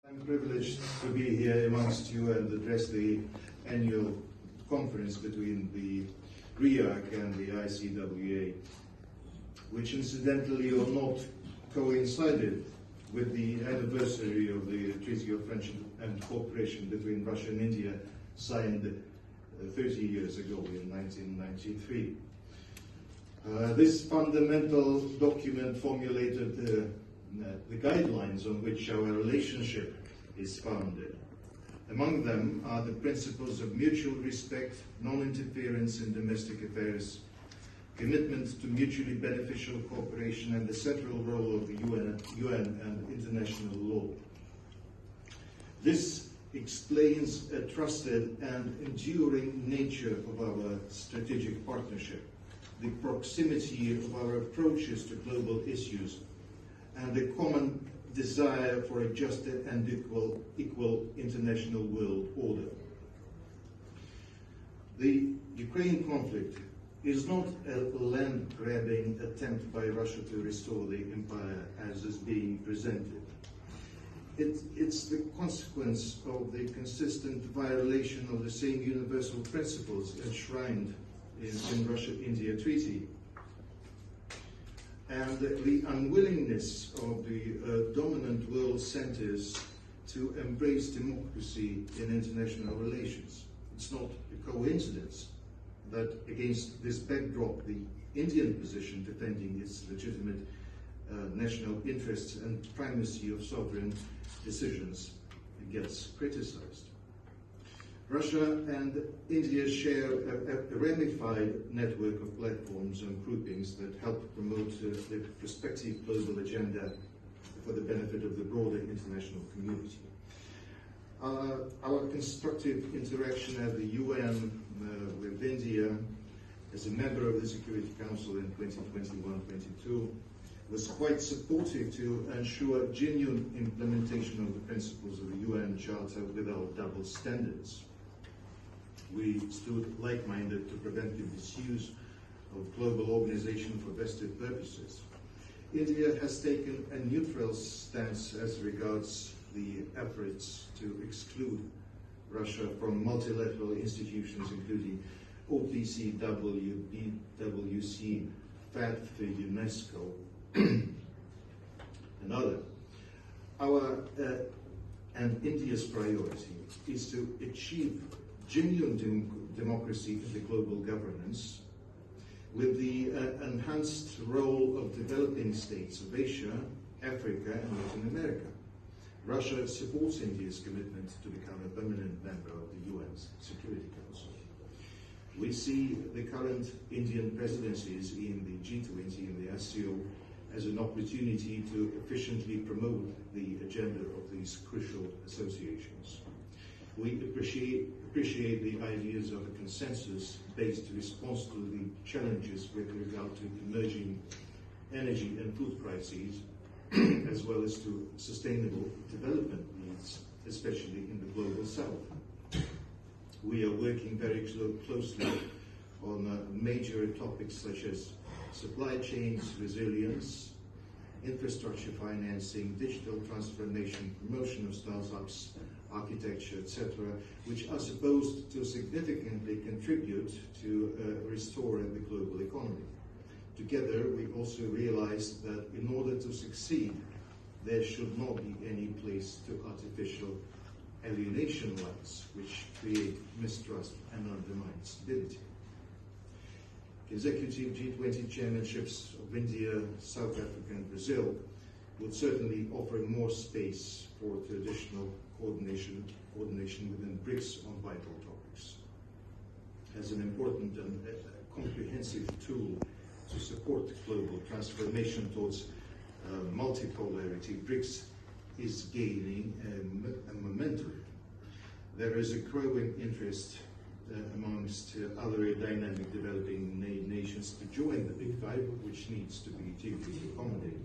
I'm privileged to be here amongst you and address the annual conference between the RIAC and the ICWA, which incidentally or not coincided with the anniversary of the Treaty of Friendship and Cooperation between Russia and India, signed 30 years ago in 1993. This fundamental document formulated the guidelines on which our relationship is founded. Among them are the principles of mutual respect, non-interference in domestic affairs, commitment to mutually beneficial cooperation, and the central role of the UN and international law. This explains a trusted and enduring nature of our strategic partnership, the proximity of our approaches to global issues, and the common desire for a just and equal international world order. The Ukraine conflict is not a land-grabbing attempt by Russia to restore the empire as is being presented. It's the consequence of the consistent violation of the same universal principles enshrined in Russia-India Treaty, and the unwillingness of the dominant world centers to embrace democracy in international relations. It's not a coincidence that against this backdrop, the Indian position defending its legitimate national interests and primacy of sovereign decisions gets criticized. Russia and India share a ramified network of platforms and groupings that help promote the prospective global agenda for the benefit of the broader international community. Our constructive interaction at the UN with India as a member of the Security Council in 2021-22 was quite supportive to ensure genuine implementation of the principles of the UN Charter without double standards. We stood like-minded to prevent the misuse of global organization for vested purposes. India has taken a neutral stance as regards the efforts to exclude Russia from multilateral institutions, including OPCW, BWC, FATF, UNESCO, and others. Our and India's priority is to achieve genuine democracy in the global governance with the enhanced role of developing states of Asia, Africa, and Latin America. Russia supports India's commitment to become a permanent member of the UN's Security Council. We see the current Indian presidencies in the G20 and the SCO as an opportunity to efficiently promote the agenda of these crucial associations. We appreciate the ideas of a consensus-based response to the challenges with regard to emerging energy and food crises, as well as to sustainable development needs, especially in the global south. We are working very closely on major topics such as supply chains resilience, infrastructure financing, digital transformation, promotion of startups, architecture, etc., which are supposed to significantly contribute to restoring the global economy. Together, we also realized that in order to succeed, there should not be any place to artificial alienation lines, which create mistrust and undermine stability. Consecutive G20 chairmanships of India, South Africa, and Brazil would certainly offer more space for traditional coordination within BRICS on vital topics. As an important and comprehensive tool to support global transformation towards multipolarity, BRICS is gaining a momentum. There is a growing interest amongst other dynamic developing nations to join the Big Five, which needs to be deeply accommodated.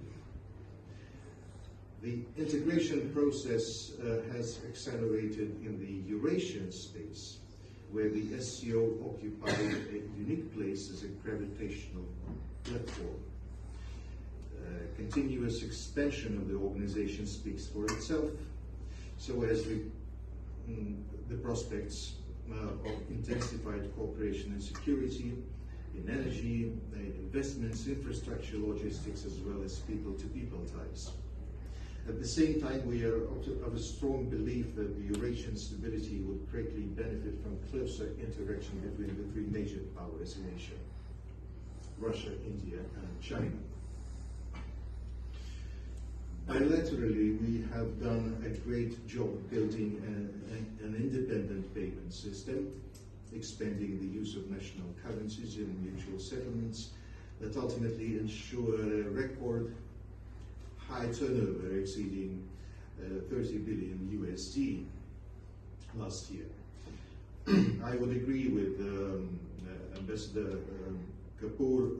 The integration process has accelerated in the Eurasian space, where the SCO occupies a unique place as a gravitational platform. Continuous expansion of the organization speaks for itself. so as the prospects of intensified cooperation in security, in energy, investments, infrastructure, logistics, as well as people-to-people ties. At the same time, we are of a strong belief that the Eurasian stability would greatly benefit from closer interaction between the three major powers in Asia: Russia, India, and China. Bilaterally, we have done a great job building an independent payment system, expanding the use of national currencies in mutual settlements that ultimately ensure a record high turnover exceeding 30 billion USD last year. I would agree with Ambassador Kapoor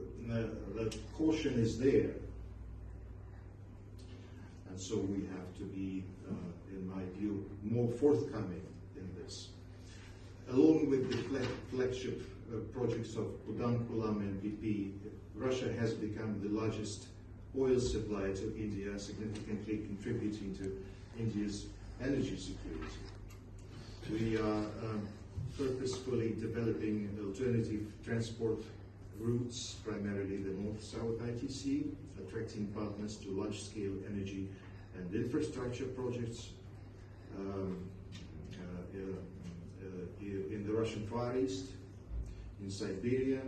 that caution is there, and so we have to be, in my view, more forthcoming in this. Along with the flagship projects of Kudankulam and BP, Russia has become the largest oil supplier to India, significantly contributing to India's energy security. We are purposefully developing alternative transport routes, primarily the North-South ITC, attracting partners to large-scale energy and infrastructure projects in the Russian Far East, in Siberia,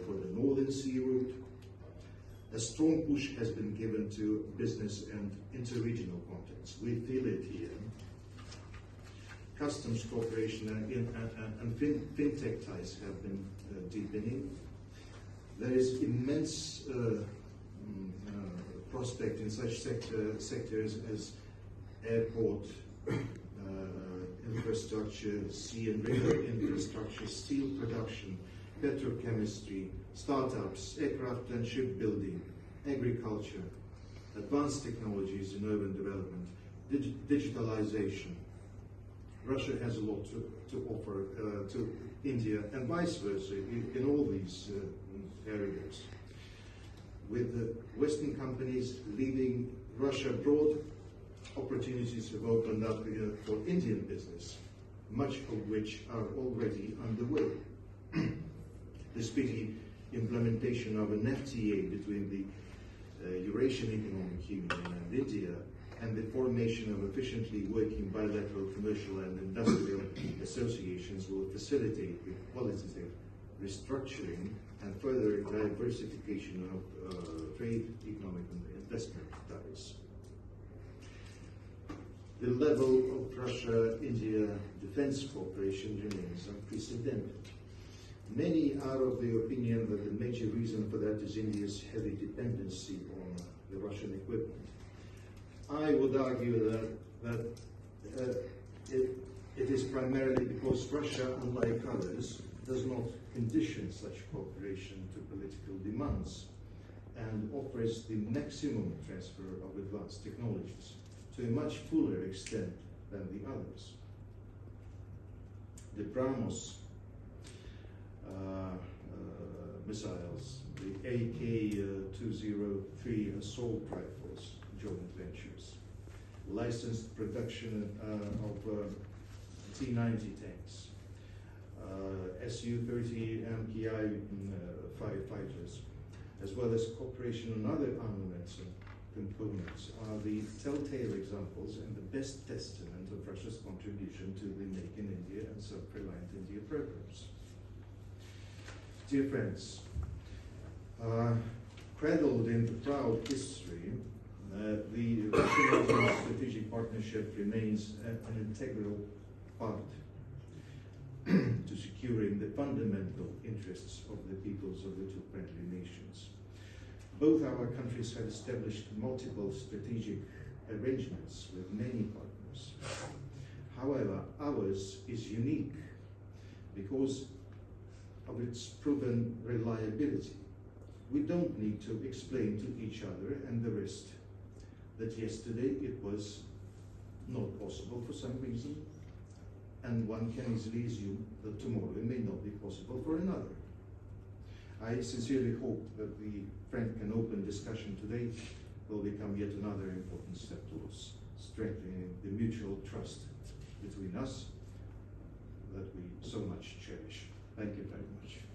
for the Northern Sea route. A strong push has been given to business and interregional contacts. We feel it here. Customs cooperation and fintech ties have been deepening. There is immense prospect in such sectors as airport infrastructure, sea and river infrastructure, steel production, petrochemistry, startups, aircraft and shipbuilding, agriculture, advanced technologies in urban development, digitalization. Russia has a lot to offer to India and vice versa in all these areas. With the Western companies leaving Russia abroad, opportunities have opened up for Indian business, much of which are already underway. The speedy implementation of an FTA between the Eurasian Economic Union and India, and the formation of efficiently working bilateral commercial and industrial associations will facilitate the qualitative restructuring and further diversification of trade, economic and investment ties. The level of Russia-India defense cooperation remains unprecedented. Many are of the opinion that the major reason for that is India's heavy dependency on the Russian equipment. I would argue that it is primarily because Russia, unlike others, does not condition such cooperation to political demands and offers the maximum transfer of advanced technologies to a much fuller extent than the others. The BrahMos missiles, the AK-203 assault rifles, joint ventures, licensed production of T-90 tanks, Su-30 MPI firefighters, as well as cooperation on other armaments and components, are the telltale examples and the best testament of Russia's contribution to the Make in India and Self-Reliant India programs. Dear friends, cradled in the proud history, the Russian-Indian strategic partnership remains an integral part to securing the fundamental interests of the peoples of the two friendly nations. Both our countries have established multiple strategic arrangements with many partners. However, ours is unique because of its proven reliability. We don't need to explain to each other and the rest that yesterday it was not possible for some reason, and one can easily assume that tomorrow it may not be possible for another. I sincerely hope that the frank and open discussion today will become yet another important step towards strengthening the mutual trust between us that we so much cherish. Thank you very much.